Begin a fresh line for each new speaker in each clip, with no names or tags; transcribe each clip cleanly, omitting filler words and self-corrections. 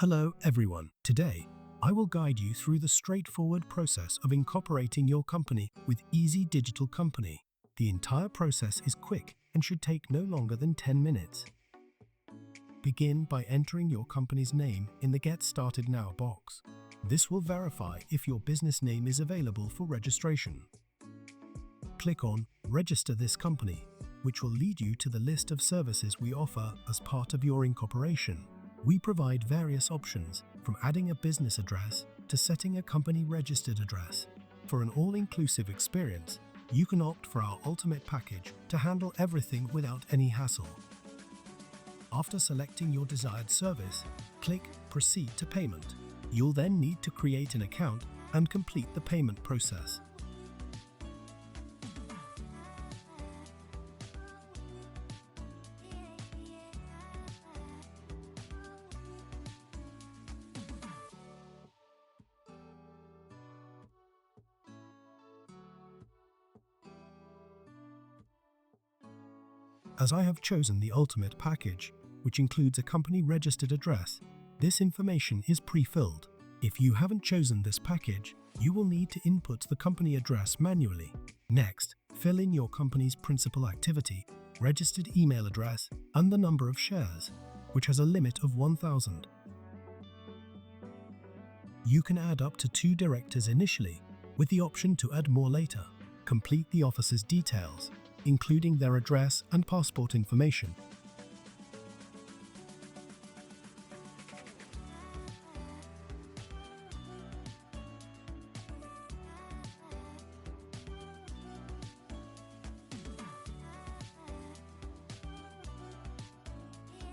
Hello everyone. Today, I will guide you through the straightforward process of incorporating your company with Easy Digital Company. The entire process is quick and should take no longer than 10 minutes. Begin by entering your company's name in the Get Started Now box. This will verify if your business name is available for registration. Click on Register this company, which will lead you to the list of services we offer as part of your incorporation. We provide various options, from adding a business address to setting a company registered address. For an all-inclusive experience, you can opt for our Ultimate package to handle everything without any hassle. After selecting your desired service, click Proceed to Payment. You'll then need to create an account and complete the payment process. As I have chosen the Ultimate package, which includes a company registered address, this information is pre-filled. If you haven't chosen this package, you will need to input the company address manually. Next, fill in your company's principal activity, registered email address, and the number of shares, which has a limit of 1,000. You can add up to 2 directors initially, with the option to add more later. Complete the officer's details, including their address and passport information.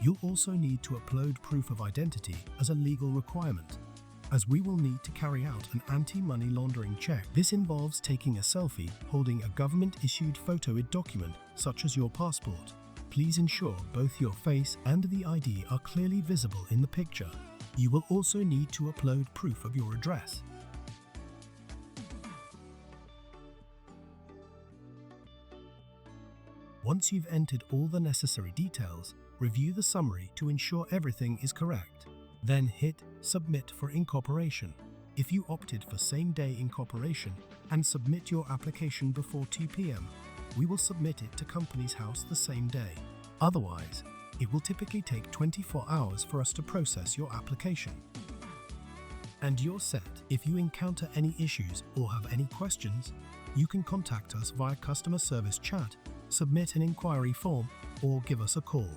You'll also need to upload proof of identity as a legal requirement, as we will need to carry out an anti-money laundering check. This involves taking a selfie holding a government-issued photo-ID document such as your passport. Please ensure both your face and the ID are clearly visible in the picture. You will also need to upload proof of your address. Once you've entered all the necessary details, review the summary to ensure everything is correct. Then hit Submit for Incorporation. If you opted for same-day incorporation and submit your application before 2 p.m., we will submit it to Companies House the same day. Otherwise, it will typically take 24 hours for us to process your application. And you're set. If you encounter any issues or have any questions, you can contact us via customer service chat, submit an inquiry form, or give us a call.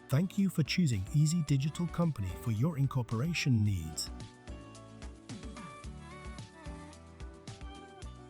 Thank you for choosing Easy Digital Company for your incorporation needs.